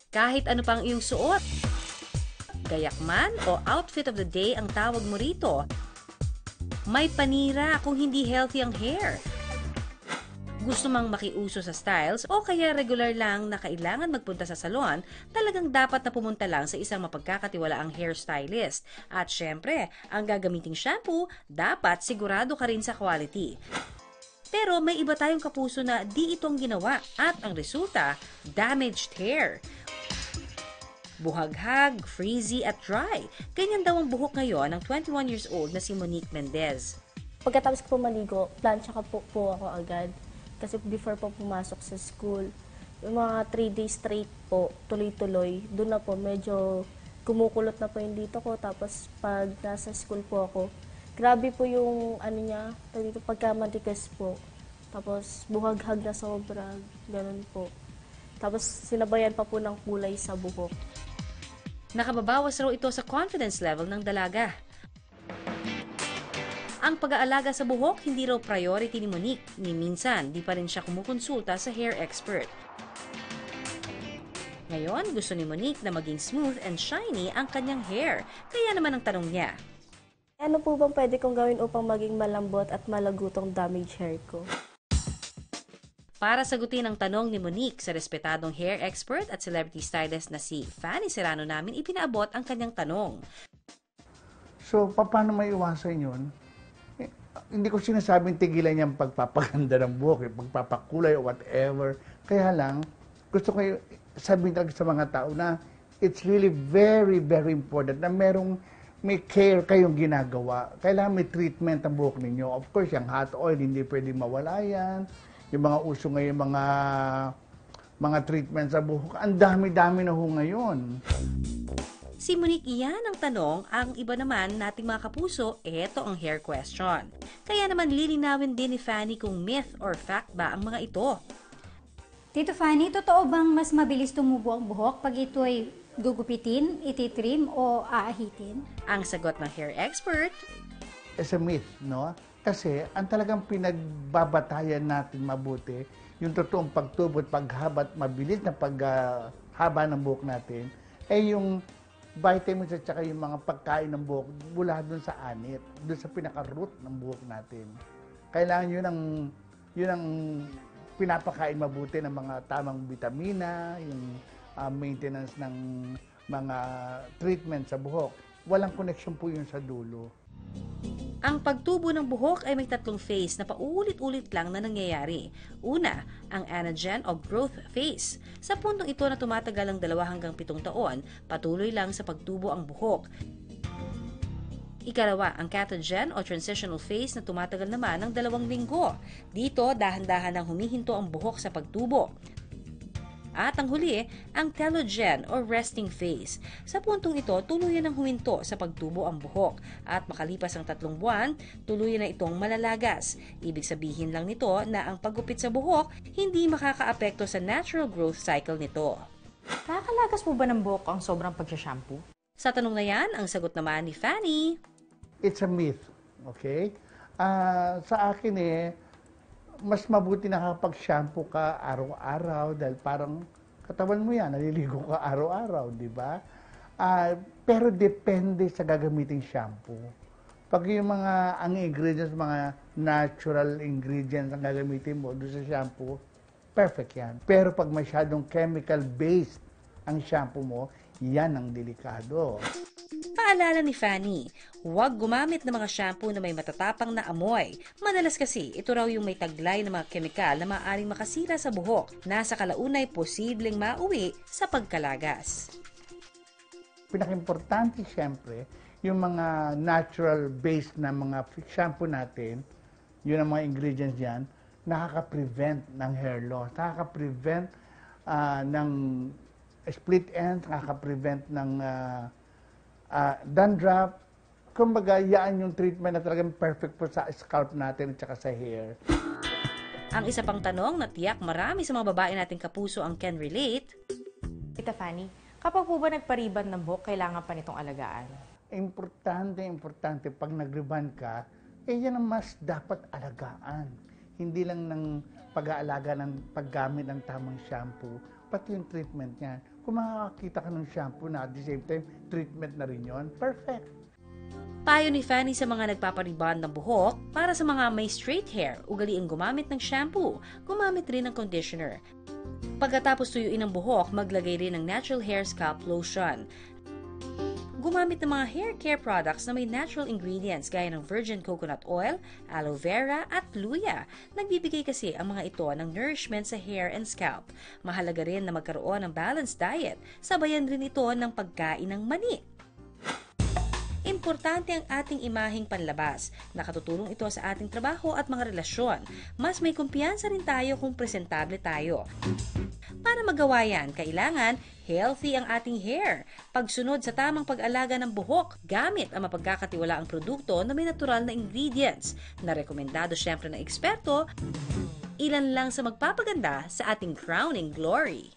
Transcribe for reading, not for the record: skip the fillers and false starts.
Kahit ano pang iyong suot, gayak man o outfit of the day ang tawag mo rito, may panira kung hindi healthy ang hair. Gusto mang makiuso sa styles o kaya regular lang na kailangan magpunta sa salon, talagang dapat na pumunta lang sa isang mapagkakatiwalaang hairstylist. At syempre, ang gagamiting shampoo, dapat sigurado ka rin sa quality. Pero may iba tayong kapuso na di itong ginawa at ang resulta, damaged hair. Buhaghag, frizzy at dry. Ganyan daw ang buhok ngayon ng 21 years old na si Monique Mendez. Pagkatapos ko po maligo, plancha ka po ako agad. Kasi before po pumasok sa school, yung mga 3 days straight po, tuloy-tuloy, doon na po medyo kumukulot na po yung dito ko. Tapos pag nasa school po ako, grabe po yung ano niya, dito pagkamatigas po. Tapos buhaghag na sobra, ganun po. Tapos sinabayan pa po ng kulay sa buhok. Nakababawas raw ito sa confidence level ng dalaga. Ang pag-aalaga sa buhok hindi raw priority ni Monique, ni minsan di pa rin siya kumukonsulta sa hair expert. Ngayon, gusto ni Monique na maging smooth and shiny ang kanyang hair, kaya naman ang tanong niya. Ano po bang pwede kong gawin upang maging malambot at malagutong damaged hair ko? Para sagutin ang tanong ni Monique sa respetadong hair expert at celebrity stylist na si Fanny Serrano namin, ipinaabot ang kanyang tanong. So, paano maiwasan yun? Hindi ko sinasabing tigilan niya ang pagpapaganda ng buhok, pagpapakulay o whatever. Kaya lang, gusto ko sabihin talaga sa mga tao na it's really very, very important na may care kayong ginagawa. Kailangan may treatment ang buhok ninyo. Of course, yung hot oil, hindi pwedeng mawala yan. Yung mga uso ngayon, mga treatment sa buhok, ang dami-dami na ho ngayon. Si Monique iyan ang tanong, ang iba naman nating mga kapuso, eto ang hair question. Kaya naman lilinawin din ni Fanny kung myth or fact ba ang mga ito. Tito Fanny, totoo bang mas mabilis tumubo ang buhok pag ito ay gugupitin, ititrim o aahitin? Ang sagot ng hair expert, It's a myth, no? Kasi ang talagang pinagbabatayan natin mabuti, yung totoong pagtubo at paghabat, mabilis na paghaba ng buhok natin, ay yung vitamins at saka yung mga pagkain ng buhok mula dun sa anit, dun sa pinaka-root ng buhok natin. Kailangan yun ang pinapakain mabuti ng mga tamang vitamina, yung maintenance ng mga treatment sa buhok. Walang connection po yun sa dulo. ang pagtubo ng buhok ay may tatlong phase na paulit-ulit lang na nangyayari. Una, ang anagen o growth phase. Sa puntong ito na tumatagal ng 2 hanggang 7 taon, patuloy lang sa pagtubo ang buhok. Ikalawa, ang catagen o transitional phase na tumatagal naman ng 2 linggo. Dito, dahan-dahan ang humihinto ang buhok sa pagtubo. At ang huli, ang telogen o resting phase. Sa puntong ito, tuluyan ang huminto sa pagtubo ang buhok. At makalipas ang 3 buwan, tuluyan na itong malalagas. Ibig sabihin lang nito na ang paggupit sa buhok hindi makakaapekto sa natural growth cycle nito. Nakakalagas po ba ng buhok ang sobrang pagsashampoo? Sa tanong na yan, ang sagot naman ni Fanny, It's a myth, okay? Sa akin mas mabuti nakapag-shampoo ka araw-araw dahil parang katawan mo yan, naliligo ka araw-araw, di ba? Pero depende sa gagamiting shampoo. Pag yung ang ingredients, mga natural ingredients ang gagamitin mo doon sa shampoo, perfect yan. Pero pag masyadong chemical-based ang shampoo mo, yan ang delikado. paalala ni Fanny, huwag gumamit ng mga shampoo na may matatapang na amoy. Madalas kasi, ito raw yung may taglay ng mga kemikal na maaaring makasira sa buhok na sa kalaunay posibleng mauwi sa pagkalagas. Pinaka-importante siyempre, yung mga natural-based na mga shampoo natin, yun ang mga ingredients yan, nakaka-prevent ng hair loss, nakaka-prevent ng split ends, nakaka-prevent ng dandruff. Kumbaga, yan yung treatment na talagang perfect po sa scalp natin at saka sa hair. Ang isa pang tanong na tiyak marami sa mga babae nating kapuso ang can relate. Tita Fanny, kapag po ba nagpariban ng buhok, kailangan pa nitong alagaan? Importante pag nag-rebond ka, yan ang mas dapat alagaan. Hindi lang ng pag-aalaga ng paggamit ng tamang shampoo, pati yung treatment niyan. Kung makakakita ka ng shampoo na at the same time, treatment na rin yon, perfect. Payo ni Fanny sa mga nagpapariband ng buhok, para sa mga may straight hair, ugaliing gumamit ng shampoo, gumamit rin ng conditioner. Pagkatapos tuyuin ang buhok, maglagay rin ng natural hair scalp lotion. Gumamit ng mga hair care products na may natural ingredients gaya ng virgin coconut oil, aloe vera at luya. Nagbibigay kasi ang mga ito ng nourishment sa hair and scalp. Mahalaga rin na magkaroon ng balanced diet. Sabayan rin ito ng pagkain ng mani. Importante ang ating imaheng panlabas. Nakatutulong ito sa ating trabaho at mga relasyon. Mas may kumpiyansa rin tayo kung presentable tayo. Para magawa yan, kailangan healthy ang ating hair. Pagsunod sa tamang pag-alaga ng buhok, gamit ang mapagkakatiwalaang produkto na may natural na ingredients, na rekomendado syempre ng eksperto, ilan lang sa magpapaganda sa ating crowning glory.